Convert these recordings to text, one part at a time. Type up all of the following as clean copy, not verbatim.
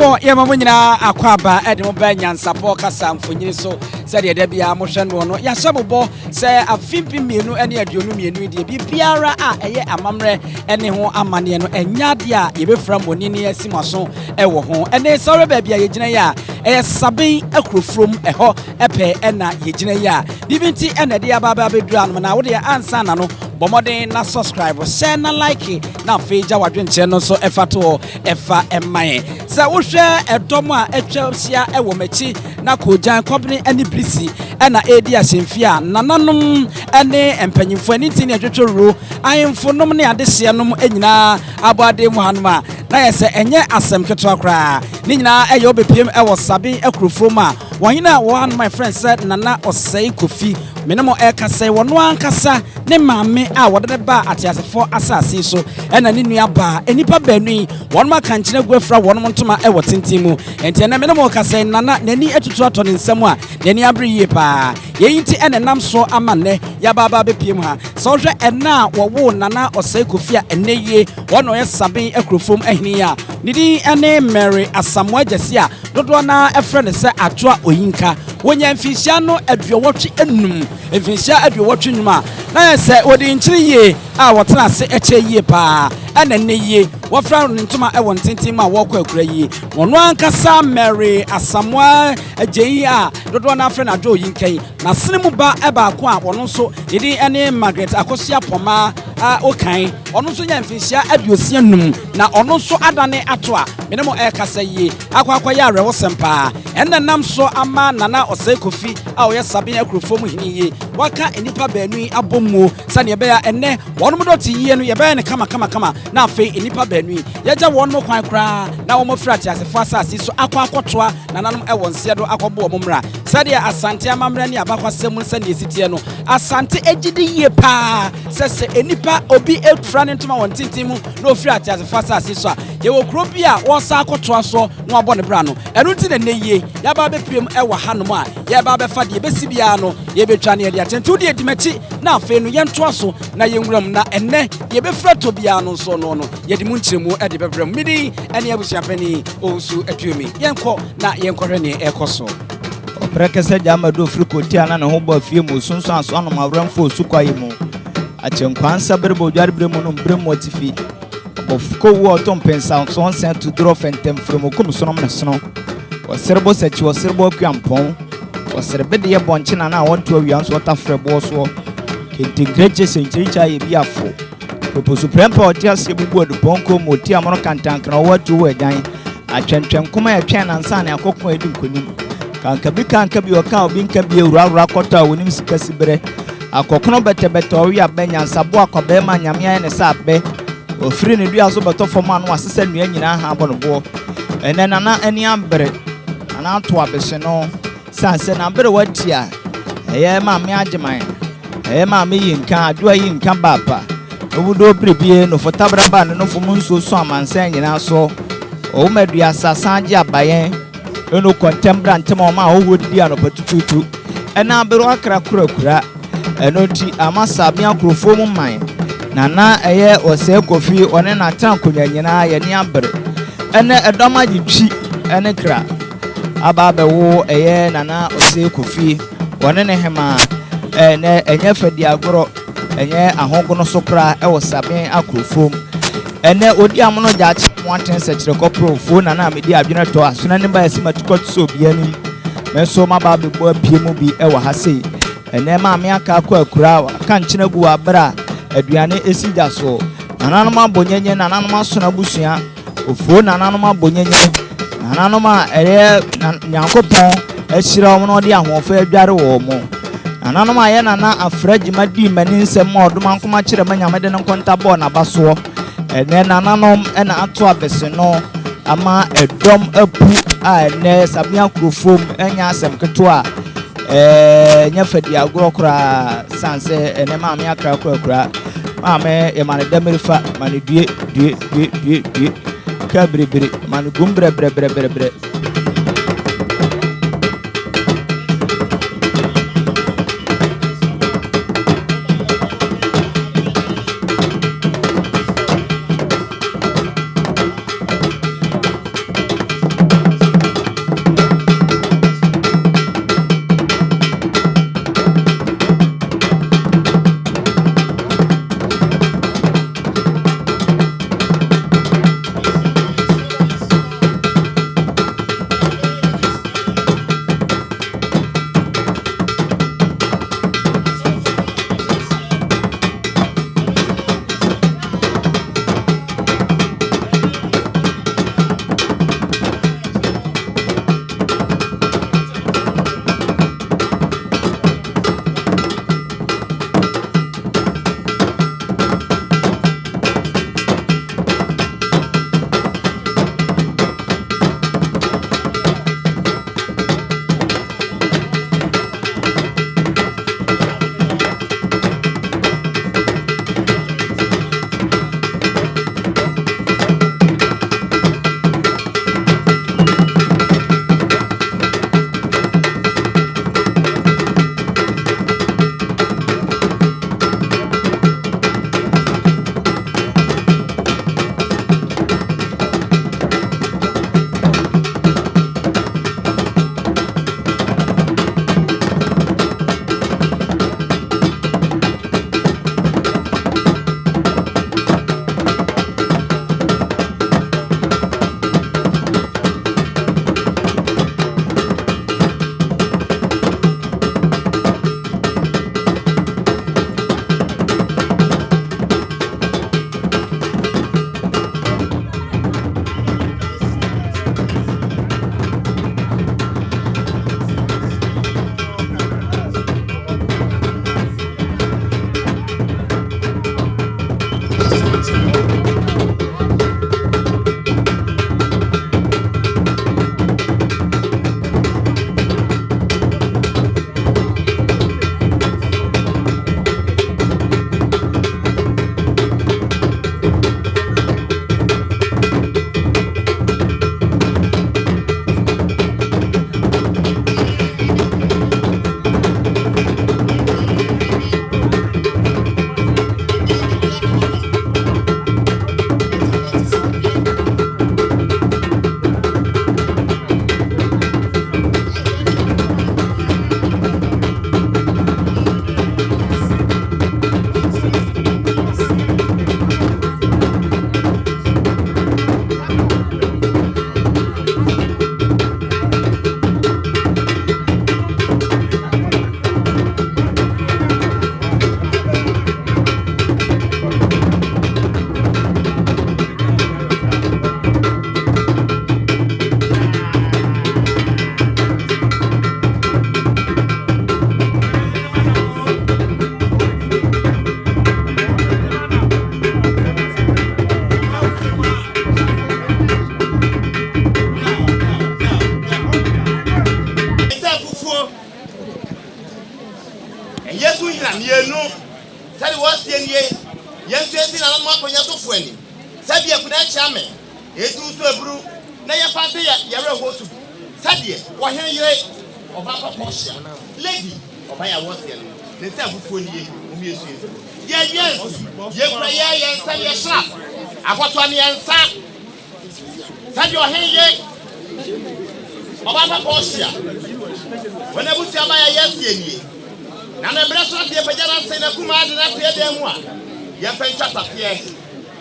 for Yamamina Aquaba, Edmo NYANSAPO Kasa Mfunyini so said the Debia motion no Yasabobo say a 15 minu any adunum yenu de biara a amamre any ho amane no enyadia yebe from Monini Simason ewo ho ene sorry baby yegyina ya Sabin Akrofuom eho epe ena yegyina ya bibinti ena de ababa bedura no na wo de ansa na no bomodin na subscribe share na like na feja wadwenche no so efa to efa emaye sa wo hwe edom a etwa sia ewo machi na kojan company ani brisi ena edi asemfia nananom ene empanyimfo ani tin etwetworo ayemfo nom ne adehye nom enyina abade mu hanoma na yese enye asem keto akra ni nyina eye obepiem ewo Sabin Akrofuom a wanyina one my friend said nana Osei Kofi menemo ekase wono ankasa ne maame a wode ba atiasefo asase so ena ne nua ba enipa banu wono aka nkyene guafra wono ntoma ewo tentimu enti na menemo kase nana nani etutu ato ne nsam a nani abre yie pa yeyinti ene nam so amane ya baba bepiem ha so hwe ena wo nana Osei Kofi a ene yie wono ye Sabin Akrofuom ahini a nidi ene Mary Asamoah Jasia dodo na efre ne se atwa oyinka wonya mfisia no aduowotwe enum mfisia aduowotwe nyuma na se odi nkyiri ye a wotena se eche yie pa ana ne ye wofra ntoma ewo ntintin ma wokọ akura yie wono ankasa Mary Asamoah AGYEI a dodo na afre na adwo oyinkan na senemu ba eba ko a wono so yedi ene Margaret AKOSUA POMAA a okan ono so nya mfisia aduosia num na ono so adane ato a menemo ekasa yie akwa ya rewo sempa enne nam so ama nana Osei Kofi a oye Sabin Akrofuom hini ye waka enipa banu abommo sane be ya enne wono modoti yie no ye be ne kama na afi enipa banu yeja wono kwan kra na wo mofrati asefo asase so akwa akotoa nananom ewo nse do akobo omumra sade Asante amamra ni abakwasem sane esitie no Asante ejidi yie pa sese enipa obi efra ne ntoma wontintimu no frati asefo asase so a ye wo kro bia wo sa akotoa so no abo ne bra no enu ti ne yie ya ba bepiem ewa hanom a ye ba befa de besi bia no ye betwa ne de atentu de edimachi na afi no ye ntoa so na ye nwuram na enne ye befra to bia no so no ye de munkyeremu e de bebrem midi ene abusuapani osu atuemi yenko na yenkohwe ne ekoso Prekese jama do friko ti ana ne ho ba fie mu sunsun aso anom awramfo osu kwaye mu achenkwansa berbo dwarbrem no brem motifi ofko wo otom pensa so sen to draw fentem from kom sonom ne sono oserbo sechi oserbo kwampon oserbe de ye bonche na na wonto awia so watafrebo so kente greche senchiricha ye biafo popo supreme otias ye bubu odponko moti amono kantankra watu edan atwentwem kuma ye twen nansa na akokon edi nkonim kanka bi oka obi nka bi ewura kota wonim sikasibere akokono betebete owi abanyansabo akobe ma nyame ne sabe ofiri ne dua so beto foma no asesa nua nyina ha abonobo ene nana ani ambre ana ato abese no sanse na ambre watia eye ma me agyeman eye ma me yinka adua yinka baba obudo brebie no fotabra ba no fomu nso so amansan nyina so o madua sasan abayen eno kontembra ntema ma o wodi ano patututu ena abero akra kura eno ti Sabin Akrofuom man nana eye Osei Kofi one na tankonya nyina ye ne abre ene edoma gitwi ene kra ababe wo eye nana Osei Kofi one ne hema ene enye fadi agoro enye ahogono sokra e Sabin Akrofuom ene odi amono jachi wanten sekire kopro fo nana amedi adwene to asona ne ba yesi matukot so bianim menso mababe bo apiemu bi e wa hasei ene ma me aka akura kan kyene gu abra aduane esija so nananom abonyenye nananom asona busua ofo nananom abonyenye nananom a ere nyankopon ehira wo no de ahofo adware wo mo nananom aye nana afragima di mani nsem odom ankoma kyere manyamede ne nkontabo na baso ene nananom ena ato abese no ama edom apu a ene Sabin Akrofuom enya asem keto a nya fadi agoro kura sanse ene ma me akra kura ma me e mane demirifa mane due kabribiri mane gumbre bre Said was the ye. Yes, yes, in a month when you're so funny. Said you could not charm. It's also a brew. Now your father, you're a horse. Said ye, what here you of Papa Posha. Lady, or by a was the Funny, yes, yes, yes, and your slap. I got one answer. Said your hair, Papa Posha. When I was by a yes, ye. Now the blessing of the Pajana Sena Kuma did not hear them one. Your friend just appears.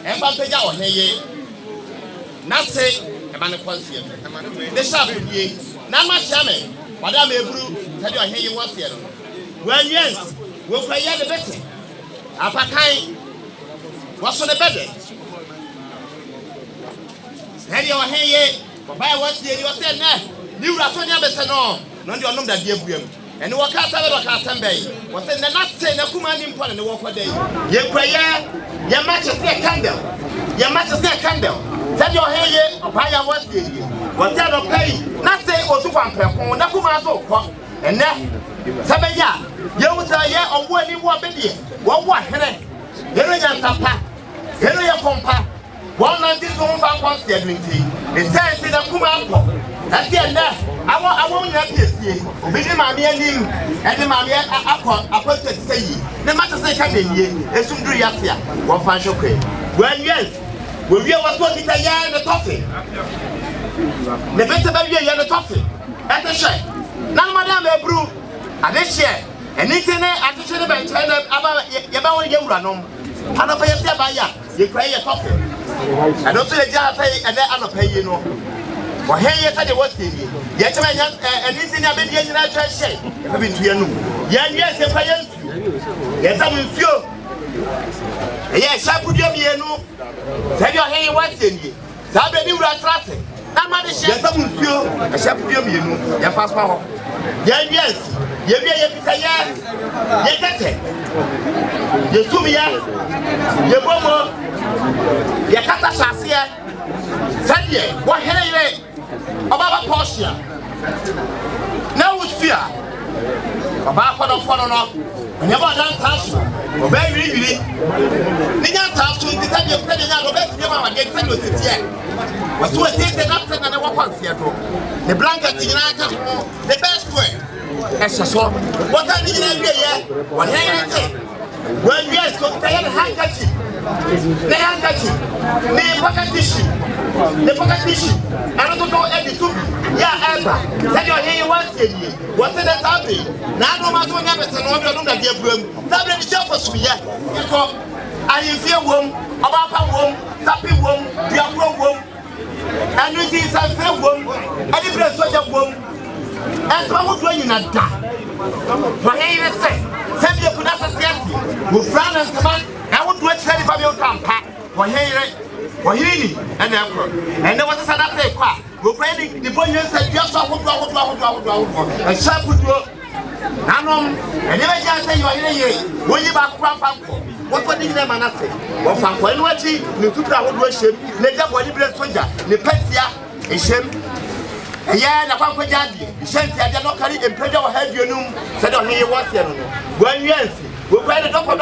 And Papaja on ye. Not say a man of conscience. The shop ye. Not much yammy. Madame Ebru, tell you here you was here. Well, yes, we'll play the better. Apakai was on the better. Tell you here, Papa was here, you said, nah, you are so never said no, none your number, dear William. And what can't I ever cast them bay? Was in the last say, the command in Pond in the walk a day. Your prayer, your match is their candle. Your match is their candle. Tell your hair, Papa was here. Was that of pay? Not say or to one people, not whom I saw. And then, Sabaya, you was a year of one in one baby. What, Henry? Henry and Papa, Henry and Pompa. 191 drinking tea. The science in a Kumapo. That's the end. I won't have this. Obey my dear name, and the Mamma appointed say, the matter say, coming ye, and soon do Yasia, one financial pay. Well, yes, will you was working a year in the toffee? The best of a year in the toffee. At the share. None, Madame Ebru, at this year, and it's in there at the share by China about Yabawa Yaranum. I don't pay a buyer, you cry a toffee. I don't see a jar pay and then I don't pay you know. Well, here you said it was the yet and it's in a bit in a church. I've been to you. Yes, if I am. Yes, I will feel. Yes, I put your no. Tell your hair what's in you. Sabin, you are trusting. I'm not a chef. I will I shall put your your fast power. Yes, you be a yes. Yes, you to me, your mama, your catastrophe. Said ye, what hair about Portia? Now with fear. About what of one or not. Never done task. Obey really. Nina task to decide your penny out of best never against the city. Was to a state after and a walk on theatre. The blanket in the best way. As I saw, what I need every year, what hair say. Well, yes, so they had a handkerchief. The handkerchief, the pocket tissue, and I don't know any soup. Yeah, Alba, tell your hair once a year. What's in the Sabin? Now, no matter what happens, and what you don't get room. Sabin is just for Suya. You come, and you see a womb, about a womb, tapping womb, the upper womb, and you see some fair womb, and you press such a womb. And so, what do you not die? For here is say, send you to that society with Fran and Saman. I would do it for your camp. For here, for Hini and Emperor. And there was a Saturday car. We're playing the boy said, just what and sharp would go. Nanom, and never just say you are here. When you back Franco, what for the name and I say? Or Franco, and what he knew to travel worship, let that body bless soldier, the Petia, a shame. Yeah, the Papa Jadi, Shanty, I did not carry a pleasure of head you know, said on here once you know. When yes, we'll play the doctor.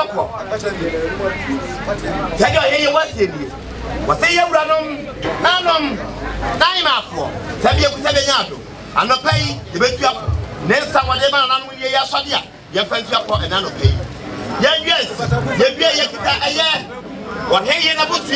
Tell you here what's in you. What say you run time after. Tell you to tell you, I'm not paying the best up. Next time, whatever, and when you are Sadia, your friends up and I'm not paying. Yes, yes, what hey, in a bush,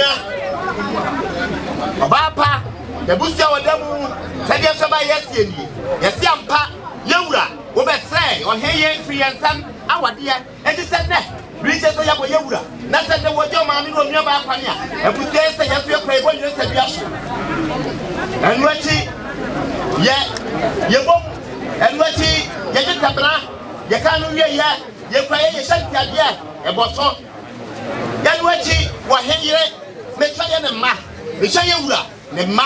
Papa. The Busia or Demu, said yes, yes, young pa, Yura, over say, or hey, free and some, our dear, and he said that. Reaches the Yura, not that there was your mammy or your Bapania, and put there, say, yes, you're playing when you said yes. And what he, yeah, you won't, and what he, you get a bra, you can't hear yet, you play a shanty yet, a bottle. Then what he, what he, make sure you're the ma, the Shayura. The ma,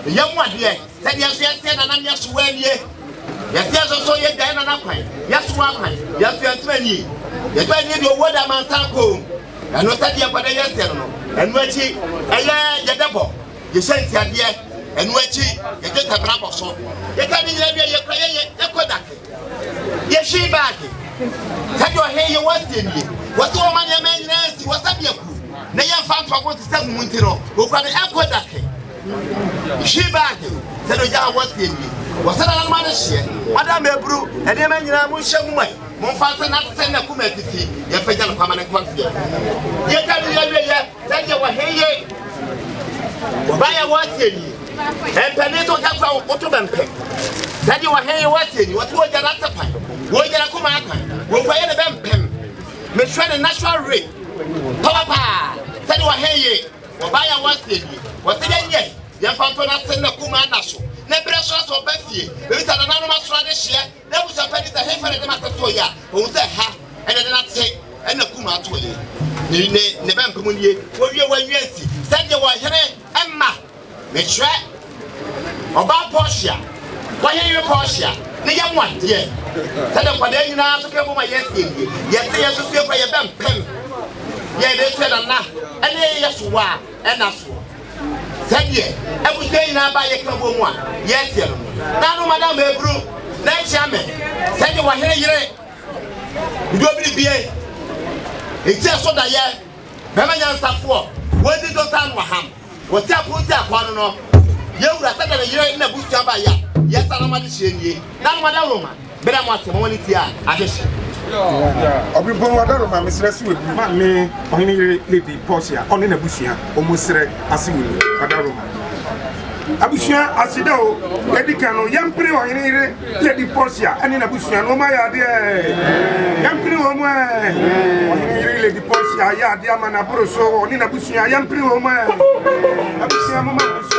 the young one here, said yes, and I'm just when ye. Yes, also ye dan and up. Yes, 1 yes, you are 20. The 20 your word I'm on Sanko. And what that year, but I yes, and what he, a year, double. You sent your dear, and what he, you get a brab or so. You can't even have your prayer, you could. Yes, she back. Tell your hair was in you. What all my man is, what's up your cool? Nay, I'm found to go to some Muntino, who got an aqueduct. She back, said Oja was in you. Was that a man share? Madame Ebru, and the man you are Mushamway. Mon father not send a comet to see your federal permanent confiance. You tell me, that you were hair. Buy a was in you. And Paneto comes out Ottoman Peg. That you were hair was in you. What was your answer? What you are coming? We'll buy a bam pen. Make sure the natural rate. Papa, that you were hair. Buy a was in you. What's the end? Your father not send a Kumanaso. Nebraska or Betty, there is an anonymous tradition. There was a penny to him for the Matatoya, who said, ha, and I did not say, and a Kuma to you. Never Kumuye, where you were Yancy, send your wife, Emma, make sure about Portia. Why are you Portia? The young one, dear. Tell them what they now to come over yesterday. Yes, they are to feel by a bam pen. Yeah, they said, and yes, why, and that's what. Ye, I was saying now by a club one. Yes, sir. Now, Madame Ebru, that shaman. Send you one here. You don't be a. It's just so that yeah. MAMOAH. What did you tell Waham? What's up with that one? You were said that you're in a bush by ya. Yes, I'm not seeing ye. Now, Madame Roma, but I want some money here. I just. I'll be born with my mistress with me, only lady Portia, only a bushia, almost as you will, Adaruma. Abushia, as you know, Lady Cano, young pretty or any lady Portia, and in a bushia, no my idea. Young pretty woman, lady Portia, ya, Diamana Broso, or in a bushia, young pretty woman. Abushia, Mamma.